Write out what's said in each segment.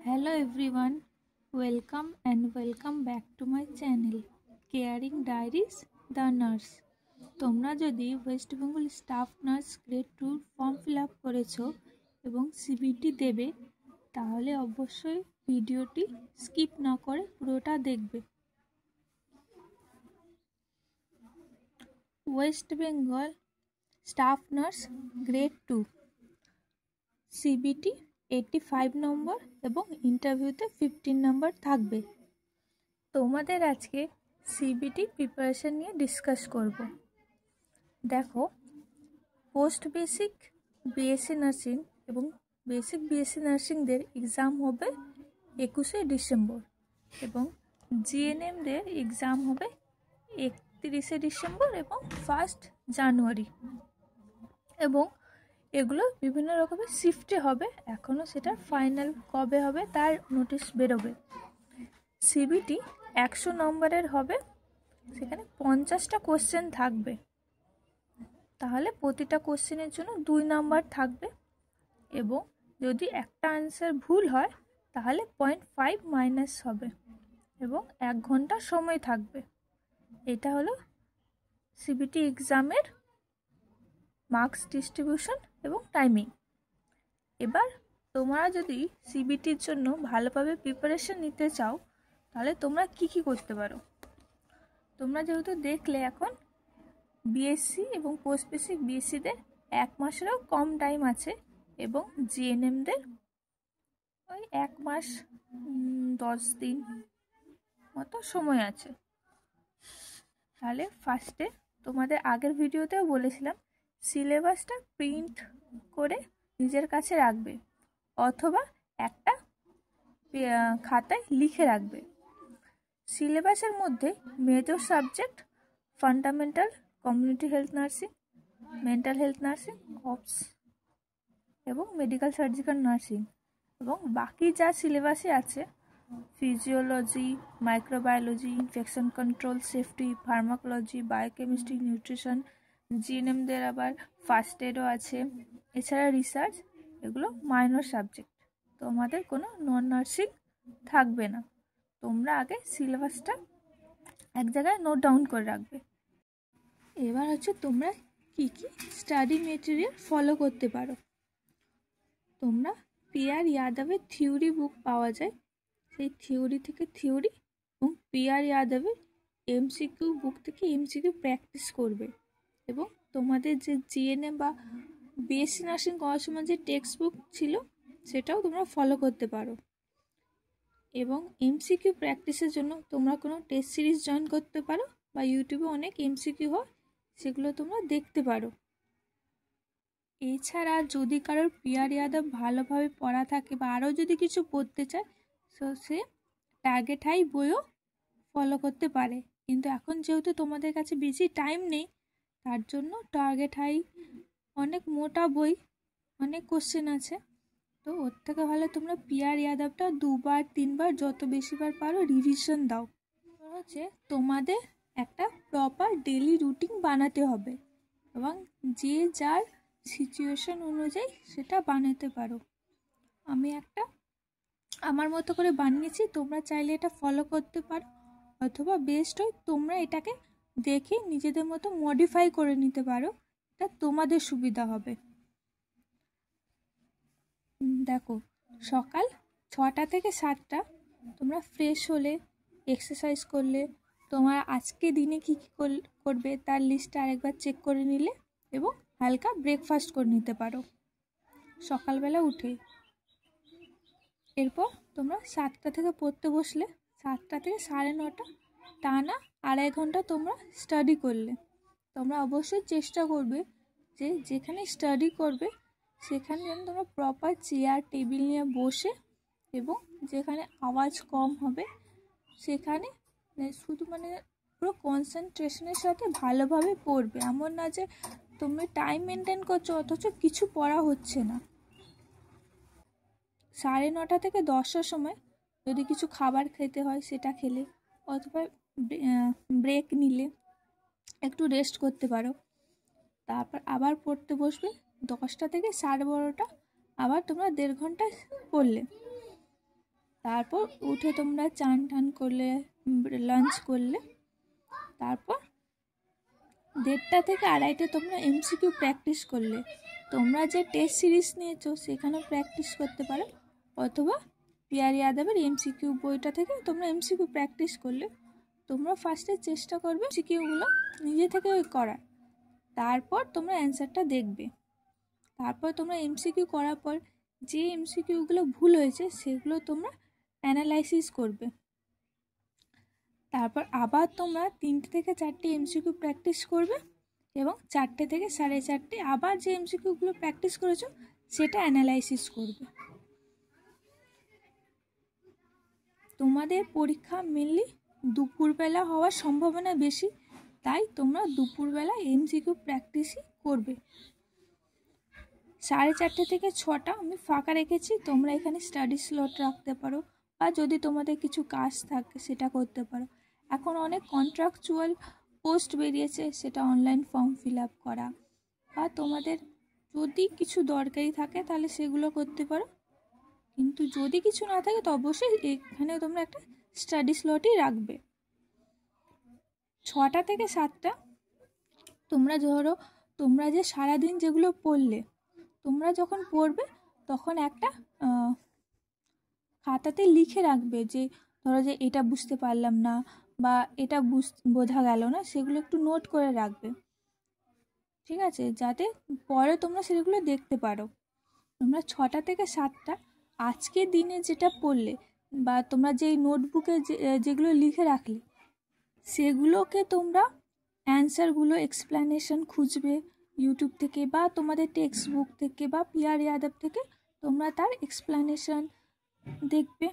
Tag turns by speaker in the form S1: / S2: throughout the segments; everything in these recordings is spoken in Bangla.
S1: Hello everyone, welcome back to my channel Caring Diaries The Nurse। তোমরা যদি West Bengal staff nurse grade 2 form fill up করেছো এবং সিবিটি দেবে তাহলে অবশ্যই ভিডিওটি স্কিপ না করে পুরোটা দেখবে। West Bengal staff nurse grade 2 CBT 85 নম্বর এবং ইন্টারভিউতে 15 নম্বর থাকবে। তোমাদের আজকে সিবিটি প্রিপারেশন নিয়ে ডিসকাস করব। দেখো, পোস্ট বেসিক বিএসসি নার্সিং এবং বেসিক বিএসসি নার্সিংদের এক্সাম হবে 21শে ডিসেম্বর এবং জিএনএমদের এক্সাম হবে 31শে ডিসেম্বর এবং 1 জানুয়ারি এবং এগুলো বিভিন্ন রকমের শিফটে হবে। এখনও সেটা ফাইনাল কবে হবে তার নোটিশ বেরোবে। সিবিটি 100 নম্বরের হবে, সেখানে 50টা কোশ্চেন থাকবে, তাহলে প্রতিটা কোশ্চেনের জন্য 2 নাম্বার থাকবে এবং যদি একটা আনসার ভুল হয় তাহলে 0.5 মাইনাস হবে এবং 1 ঘন্টা সময় থাকবে। এটা হলো সিবিটি এক্সামের মার্কস ডিস্ট্রিবিউশন এবং টাইমিং। এবার তোমরা যদি সিবিটির জন্য ভালোভাবে প্রিপারেশন নিতে চাও তাহলে তোমরা কি করতে পারো। তোমরা যেহেতু দেখলে এখন বিএসসি এবং পোস্ট বেসিক বিএসসিদের 1 মাসেরও কম টাইম আছে এবং জিএনএমদের ওই 1 মাস 10 দিন মতো সময় আছে। তাহলে ফার্স্টে তোমাদের আগের ভিডিওতেও বলেছিলাম সিলেবাসটা প্রিন্ট করে নিজের কাছে রাখবে অথবা একটা খাতায় লিখে রাখবে। সিলেবাসের মধ্যে major subject fundamental, community health nursing, mental health nursing, অপস এবং মেডিকেল সার্জিক্যাল নার্সিং এবং বাকি যা সিলেবাসে আছে physiology, microbiology, infection control, safety, pharmacology, biochemistry, nutrition, জিএনএমদের আবার ফার্স্ট এডও আছে, এছাড়া রিসার্চ, এগুলো মাইনর সাবজেক্ট। তোমাদের কোনো নন নার্সিং থাকবে না। তোমরা আগে সিলেবাসটা এক জায়গায় নোট ডাউন করে রাখবে। এবার হচ্ছে তোমরা কি স্টাডি মেটেরিয়াল ফলো করতে পারো। তোমরা পিআর ইয়াদবের থিওরি বুক পাওয়া যায়, সেই থিওরি থেকে থিওরি এবং পিআর ইয়াদবের এমসিকিউ বুক থেকে এমসিকিউ প্র্যাকটিস করবে এবং তোমাদের যে জিএনএম বা বিএসসি নার্সিং করার সময় যে টেক্সট বুক ছিল সেটাও তোমরা ফলো করতে পারো এবং এমসিকিউ প্র্যাকটিসের জন্য তোমরা কোনো টেস্ট সিরিজ জয়েন করতে পারো বা ইউটিউবে অনেক এমসিকিউ হয় সেগুলো তোমরা দেখতে পারো। এছাড়া যদি কারোর পিআর ইয়াদব ভালোভাবে পড়া থাকে বা আরও যদি কিছু পড়তে চায় তো সে টার্গেট হাই বইও ফলো করতে পারে, কিন্তু এখন যেহেতু তোমাদের কাছে বেশি টাইম নেই তার জন্য টার্গেট হাই অনেক মোটা বই, অনেক কোশ্চেন আছে, তো ওর থেকে ভালো তোমরা পিআর ইয়াদবটা 2বার 3বার যত বেশিবার পারো রিভিশন দাও। হচ্ছে তোমাদের একটা প্রপার ডেলি রুটিন বানাতে হবে এবং যে যার সিচুয়েশন অনুযায়ী সেটা বানাতে পারো। আমি একটা আমার মতো করে বানিয়েছি, তোমরা চাইলে এটা ফলো করতে পারো অথবা বেস্ট হয় তোমরা এটাকে দেখে নিজেদের মতো মডিফাই করে নিতে পারো, এটা তোমাদের সুবিধা হবে। দেখো, সকাল 6টা থেকে 7টা তোমরা ফ্রেশ হলে, এক্সারসাইজ করলে, তোমার আজকে দিনে কি করবে তার লিস্টটা আরেকবার চেক করে নিলে এবং হালকা ব্রেকফাস্ট করে নিতে পারো সকালবেলা উঠে। এরপর তোমরা 7টা থেকে পড়তে বসলে 7টা থেকে 9:30 টানা 2.5 ঘন্টা তোমরা স্টাডি করলে। তোমরা অবশ্যই চেষ্টা করবে যে যেখানে স্টাডি করবে সেখানে যেন তোমরা প্রপার চেয়ার টেবিল নিয়ে বসে এবং যেখানে আওয়াজ কম হবে সেখানে শুধু পুরো কনসেন্ট্রেশনের সাথে ভালোভাবে পড়বে। এমন না যে তুমি টাইম মেনটেন করছো অথচ কিছু পড়া হচ্ছে না। 9:30 থেকে 10টার সময় যদি কিছু খাবার খেতে হয় সেটা খেলে অথবা ব্রেক নিলে একটু রেস্ট করতে পারো, তারপর আবার পড়তে বসবে। 10টা থেকে 12:30 আবার তোমরা 1.5 ঘন্টা পড়লে। তারপর উঠে তোমরা চান টান করলে, লাঞ্চ করলে, তারপর 1:30 থেকে 2:30 তোমরা এমসিকিউ প্র্যাকটিস করলে। তোমরা যে টেস্ট সিরিজ নিয়েছো সেখানেও প্র্যাকটিস করতে পারো, অথবা পিয়ার যাদবের এমসিকিউ বইটা থেকে তোমরা এমসিকিউ প্র্যাকটিস করলে। তোমরা ফার্স্টে চেষ্টা করবে এমসিকিউগুলো নিজে থেকে করার, তারপর তোমরা অ্যান্সারটা দেখবে। তারপর তোমরা এমসিকিউ করার পর যে এমসিকিউগুলো ভুল হয়েছে সেগুলো তোমরা অ্যানালাইসিস করবে। তারপর আবার তোমরা 3টে থেকে 4টে এমসিকিউ প্র্যাকটিস করবে, এবং 4টে থেকে 4:30 আবার যে এমসিকিউগুলো প্র্যাকটিস করেছো সেটা অ্যানালাইসিস করবে। তোমাদের পরীক্ষা মেনলি দুপুরবেলা হওয়ার সম্ভাবনা বেশি, তাই তোমরা দুপুরবেলা এমসিকিউ প্র্যাকটিসই করবে। 4:30 থেকে 6টা আমি ফাঁকা রেখেছি, তোমরা এখানে স্টাডি স্লট রাখতে পারো, বা যদি তোমাদের কিছু কাজ থাকে সেটা করতে পারো। এখন অনেক কন্ট্রাকচুয়াল পোস্ট বেরিয়েছে, সেটা অনলাইন ফর্ম ফিল আপ করা, বা তোমাদের যদি কিছু দরকারি থাকে তাহলে সেগুলো করতে পারো। কিন্তু যদি কিছু না থাকে তো অবশ্যই এখানে তোমরা একটা স্টাডি স্লটই রাখবে। 6টা থেকে 7টা তোমরা ধরো তোমরা যে সারাদিন যেগুলো পড়লে, তোমরা যখন পড়বে তখন একটা খাতাতে লিখে রাখবে, যে ধরো যে এটা বুঝতে পারলাম না বা এটা বোঝা গেল না, সেগুলো একটু নোট করে রাখবে, ঠিক আছে, যাতে পরে তোমরা সেগুলো দেখতে পারো। তোমরা 6টা থেকে 7টা আজকের দিনে যেটা পড়লে, বা তোমরা যেই নোটবুকে যেগুলো লিখে রাখলে সেগুলোকে তোমরা অ্যান্সারগুলো এক্সপ্লেনেশন খুঁজবে ইউটিউব থেকে, বা তোমাদের টেক্সট বুক থেকে, বা পিয়ার যাদব থেকে তোমরা তার এক্সপ্লেনেশন দেখবে।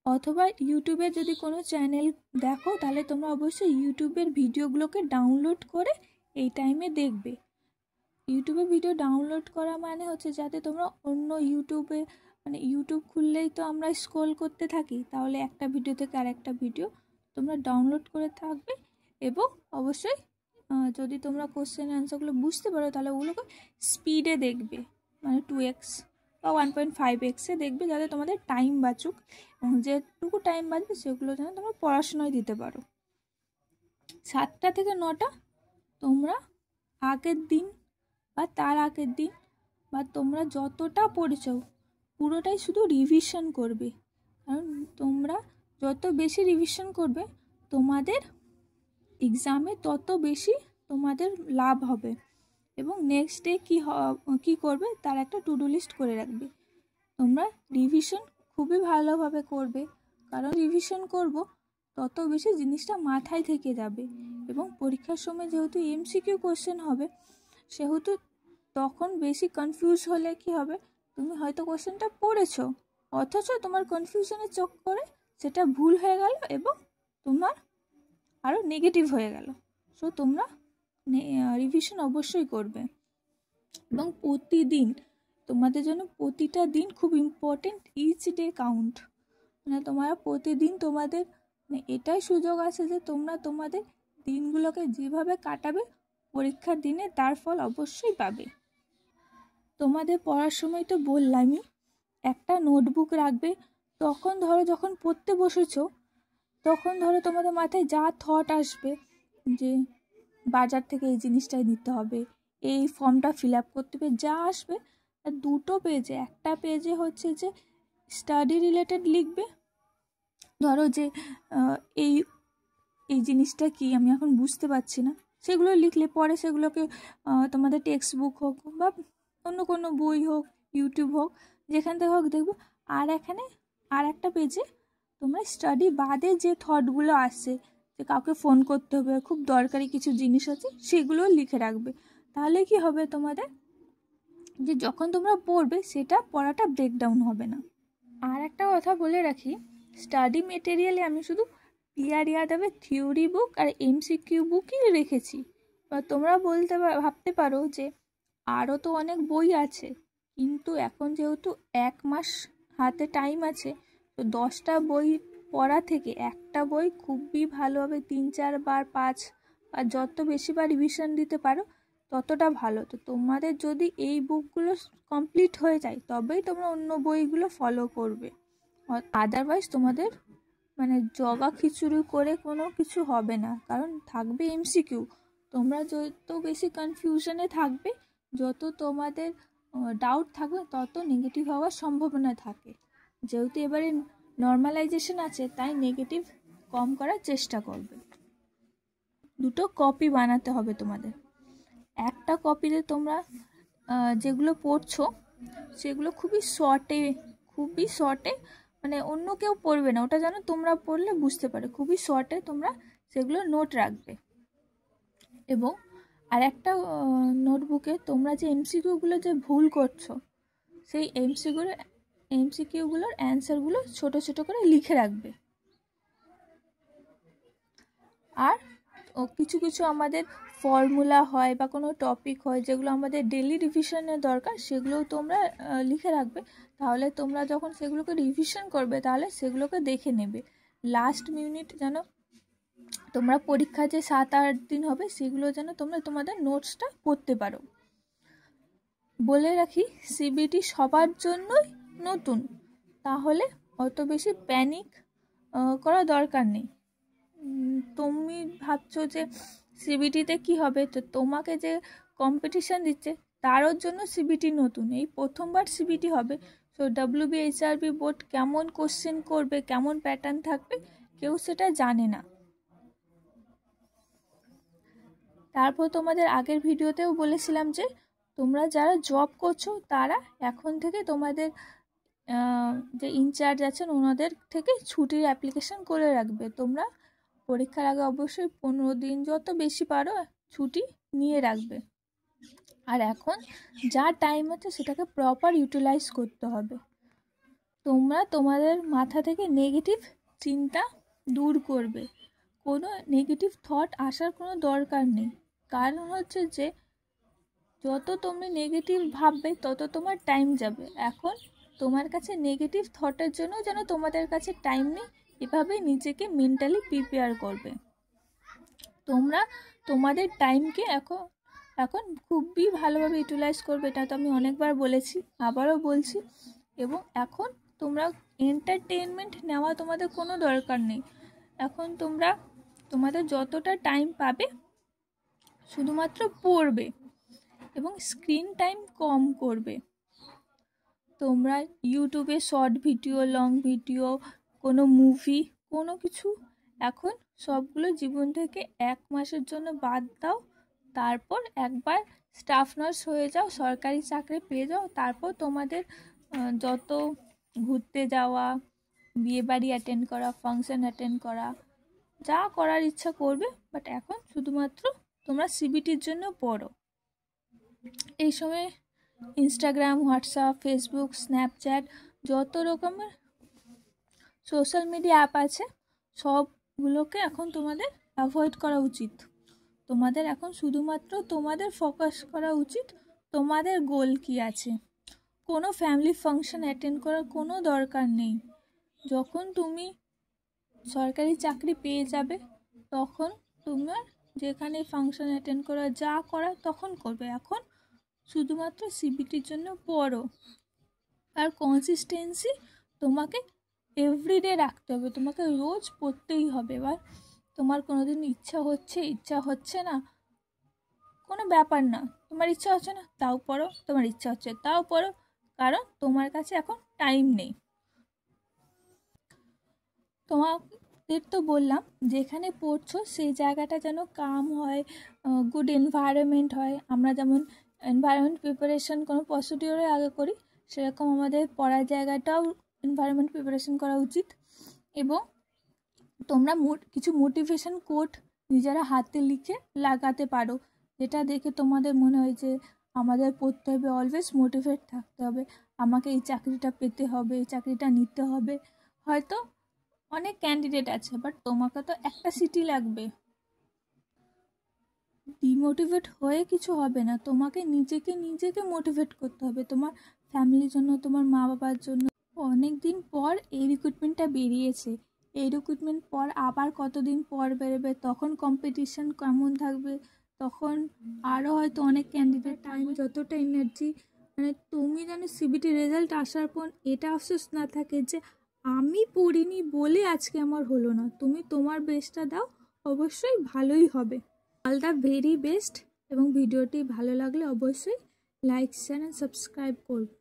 S1: অথবা ইউটিউবে যদি কোনো চ্যানেল দেখো তাহলে তোমরা অবশ্যই ইউটিউবের ভিডিওগুলোকে ডাউনলোড করে এই টাইমে দেখবে। ইউটিউবে ভিডিও ডাউনলোড করা মানে হচ্ছে যাতে তোমরা অন্য ইউটিউবে, মানে ইউটিউব খুললেই তো আমরা স্ক্রল করতে থাকি, তাহলে একটা ভিডিও থেকে আরেকটা ভিডিও তোমরা ডাউনলোড করে থাকবে। এবং অবশ্যই যদি তোমরা কোশ্চেন অ্যান্সারগুলো বুঝতে পারো তাহলে ওগুলোকে স্পিডে দেখবে, মানে 2x বা 1.5x দেখবে, যাতে তোমাদের টাইম বাঁচুক, এবং যেটুকু টাইম বাঁচবে সেগুলো যেন তোমরা পড়াশোনায় দিতে পারো। 7টা থেকে 9টা তোমরা আগের দিন বা তার আগের দিন, বা তোমরা যতটা পড়েছো পুরোটাই শুধু রিভিশন করবে, কারণ তোমরা যত বেশি রিভিশন করবে তোমাদের এক্সামে তত বেশি তোমাদের লাভ হবে। এবং নেক্সট ডে কী করবে তার একটা টু ডু লিস্ট করে রাখবে। তোমরা রিভিশন খুবই ভালোভাবে করবে, কারণ রিভিশন করব তত বেশি জিনিসটা মাথায় থেকে যাবে, এবং পরীক্ষার সময় যেহেতু এমসিকিউ কোশ্চেন হবে সেহেতু তখন বেশি কনফিউজ হলে কি হবে, তুমি হয়তো কোশ্চেনটা পড়েছো অথচ তোমার কনফিউশনের চক্করে সেটা ভুল হয়ে গেল এবং তোমার আরও নেগেটিভ হয়ে গেল। সো তোমরা রিভিশন অবশ্যই করবে, এবং প্রতিদিন তোমাদের জন্য প্রতিটা দিন খুব ইম্পর্টেন্ট, ইচ ডে কাউন্ট। মানে তোমরা প্রতিদিন তোমাদের এটাই সুযোগ আছে যে তোমরা তোমাদের দিনগুলোকে যেভাবে কাটাবে পরীক্ষার দিনে তার ফল অবশ্যই পাবে। তোমাদের পড়ার সময় তো বললামই, একটা নোটবুক রাখবে। তখন ধরো যখন পড়তে বসেছো তখন ধরো তোমাদের মাথায় যা থট আসবে, যে বাজার থেকে এই জিনিসটাই নিতে হবে, এই ফর্মটা ফিল আপ করতে হবে, যা আসবে 2টো পেজে, একটা পেজে হচ্ছে যে স্টাডি রিলেটেড লিখবে, ধরো যে এই এই জিনিসটা কি আমি এখন বুঝতে পারছি না, সেগুলো লিখলে পরে সেগুলোকে তোমাদের টেক্সট বুক হোক বা অন্য কোনো বই হোক, ইউটিউব হোক, যেখান থেকে হোক দেখবে। আর এখানে আর একটা পেজে তোমরা স্টাডি বাদে যে থটগুলো আসছে, যে কাউকে ফোন করতে হবে, খুব দরকারি কিছু জিনিস আছে, সেগুলো লিখে রাখবে। তাহলে কি হবে তোমাদের, যে যখন তোমরা পড়বে সেটা পড়াটা ব্রেকডাউন হবে না। আর একটা কথা বলে রাখি, স্টাডি মেটেরিয়ালে আমি শুধু পিয়ার যাদবের থিওরি বুক আর এমসিকিউ বুকই রেখেছি। বা তোমরা ভাবতে পারো যে আরও তো অনেক বই আছে, কিন্তু এখন যেহেতু 1 মাস হাতে টাইম আছে, তো 10টা বই পড়া থেকে একটা বই খুবই ভালোভাবে 3-4 বার 5 আর যত বেশিবার রিভিশন দিতে পারো ততটা ভালো। তো তোমাদের যদি এই বুকগুলো কমপ্লিট হয়ে যায় তবেই তোমরা অন্য বইগুলো ফলো করবে। আদারওয়াইজ তোমাদের মানে জগা খিচুড়ি করে কোনো কিছু হবে না, কারণ থাকবে এমসিকিউ। তোমরা যত বেশি কনফিউশনে থাকবে, যত তোমাদের ডাউট থাকবে, তত নেগেটিভ হওয়ার সম্ভাবনা থাকে। যেহেতু এবারে নর্মালাইজেশন আছে, তাই নেগেটিভ কম করার চেষ্টা করবে। দুটো কপি বানাতে হবে তোমাদের। একটা কপিতে তোমরা যেগুলো পড়ছো সেগুলো খুবই শর্টে মানে অন্য কেউ পড়বে না, ওটা যেন তোমরা পড়লে বুঝতে পারো। খুবই শর্টে তোমরা সেগুলো নোট রাখবে। এবং আর একটা নোটবুকে তোমরা যে এমসিকিউগুলো যে ভুল করছো, সেই এমসিকিউগুলোর অ্যান্সারগুলো ছোট ছোট করে লিখে রাখবে। আর কিছু কিছু আমাদের ফর্মুলা হয় বা কোনো টপিক হয় যেগুলো আমাদের ডেলি রিভিশনের দরকার, সেগুলোও তোমরা লিখে রাখবে। তাহলে তোমরা যখন সেগুলোকে রিভিশন করবে, তাহলে সেগুলোকে দেখে নেবে। লাস্ট মিনিট যেন তোমরা পরীক্ষা যে 7-8 দিন হবে, সেগুলো যেন তোমরা তোমাদের নোটসটা পড়তে পারো। বলে রাখি, সিবিটি সবার জন্যই নতুন, তাহলে অত বেশি প্যানিক করা দরকার নেই। তুমি ভাবছো যে সিবিটিতে কি হবে, তো তোমাকে যে কম্পিটিশান দিচ্ছে তারও জন্য সিবিটি নতুন, এই প্রথমবার সিবিটি হবে। তো WBHRB বোর্ড কেমন কোশ্চেন করবে, কেমন প্যাটার্ন থাকবে, কেউ সেটা জানে না। তারপর তোমাদের আগের ভিডিওতেও বলেছিলাম যে তোমরা যারা জব করছো, তারা এখন থেকে তোমাদের যে ইনচার্জ আছেন ওনাদের থেকে ছুটির অ্যাপ্লিকেশন করে রাখবে। তোমরা পরীক্ষার আগে অবশ্যই 15 দিন যত বেশি পারো ছুটি নিয়ে রাখবে। আর এখন যা টাইম আছে সেটাকে প্রপার ইউটিলাইজ করতে হবে। তোমরা তোমাদের মাথা থেকে নেগেটিভ চিন্তা দূর করবে। কোনো নেগেটিভ থট আসার কোনো দরকার নেই। কারণ হচ্ছে যে যত তুমি নেগেটিভ ভাববে, তত তোমার টাইম যাবে। এখন তোমার কাছে নেগেটিভ থটের জন্য যেন তোমাদের কাছে টাইম নেই, এভাবে নিজেকে মেন্টালি প্রিপেয়ার করবে। তোমরা তোমাদের টাইমকে এখন খুবই ভালোভাবে ইউটিলাইজ করবে। এটা তো আমি অনেকবার বলেছি, আবারও বলছি। এবং এখন তোমরা এন্টারটেনমেন্ট নেওয়া তোমাদের কোনো দরকার নেই। এখন তোমরা তোমাদের যতটা টাইম পাবে শুধুমাত্র পড়বে এবং স্ক্রিন টাইম কম করবে। তোমরা ইউটিউবে শর্ট ভিডিও, লং ভিডিও, কোনো মুভি, কোনো কিছু এখন সবগুলো জীবন থেকে 1 মাসের জন্য বাদ দাও। তারপর একবার স্টাফ নার্স হয়ে যাও, সরকারি চাকরি পেয়ে যাও। তারপর তোমাদের যত ঘুরতে যাওয়া, বিয়েবাড়ি অ্যাটেন্ড করা, ফাংশন অ্যাটেন্ড করা, যা করার ইচ্ছা করবে। বাট এখন শুধুমাত্র তোমরা সিবিটির জন্য পড়ো। এই সময় ইনস্টাগ্রাম, হোয়াটসঅ্যাপ, ফেসবুক, স্ন্যাপচ্যাট, যত রকমের সোশ্যাল মিডিয়া অ্যাপ আছে, সবগুলোকে এখন তোমাদের অ্যাভয়েড করা উচিত। তোমাদের এখন শুধুমাত্র তোমাদের ফোকাস করা উচিত তোমাদের গোল কি আছে। কোনো ফ্যামিলি ফাংশন অ্যাটেন্ড করার কোনো দরকার নেই। যখন তুমি সরকারি চাকরি পেয়ে যাবে, তখন তোমার যেখানে ফাংশন অ্যাটেন্ড করা, যা করা তখন করবে। এখন শুধুমাত্র সিবিটির জন্য পড়ো। আর কনসিস্টেন্সি তোমাকে এভরিডে রাখতে হবে, তোমাকে রোজ পড়তেই হবে। এবার তোমার কোনো দিন ইচ্ছা হচ্ছে না, কোনো ব্যাপার না। তোমার ইচ্ছা হচ্ছে না তাও পড়ো, তোমার ইচ্ছা হচ্ছে তাও পড়ো, কারণ তোমার কাছে এখন টাইম নেই। তোমাদের তো বললাম যেখানে পড়ছো সেই জায়গাটা যেন কাম হয়, গুড এনভায়রনমেন্ট হয়। আমরা যেমন এনভায়রনমেন্ট প্রিপারেশন কোনো প্রসিডিওরের আগে করি, সেরকম আমাদের পড়ার জায়গাটাও এনভায়রনমেন্ট প্রিপারেশন করা উচিত। এবং তোমরা কিছু মোটিভেশন কোট নিজেরা হাতে লিখে লাগাতে পারো, যেটা দেখে তোমাদের মনে হয় যে আমাদের পড়তে হবে, অলওয়েজ মোটিভেট থাকতে হবে, আমাকে এই চাকরিটা পেতে হবে, এই চাকরিটা নিতে হবে। হয়তো অনেক ক্যান্ডিডেট আছে, বাট তোমাকে তো একটা সিটি লাগবে। ডিমোটিভেট হয়ে কিছু হবে না, তোমাকে নিজেকে মোটিভেট করতে হবে, তোমার ফ্যামিলির জন্য, তোমার মা বাবার জন্য। অনেক দিন পর এই রিক্রুটমেন্টটা বেরিয়েছে। এই রিক্রুটমেন্ট পর আবার কতদিন পর বেরোবে, তখন কম্পিটিশন কেমন থাকবে, তখন আরও হয়তো অনেক ক্যান্ডিডেট টাইম, যতটা এনার্জি, মানে তুমি যেন সিবিটি রেজাল্ট আসার পর এটা আফসোস না থাকে যে আমি পড়িনি বলে আজকে আমার হলো না। তুমি তোমার বেস্টটা দাও, অবশ্যই ভালোই হবে। All the very best. এবং ভিডিওটি ভালো লাগলে অবশ্যই লাইক শেয়ার অ্যান্ড সাবস্ক্রাইব করবে।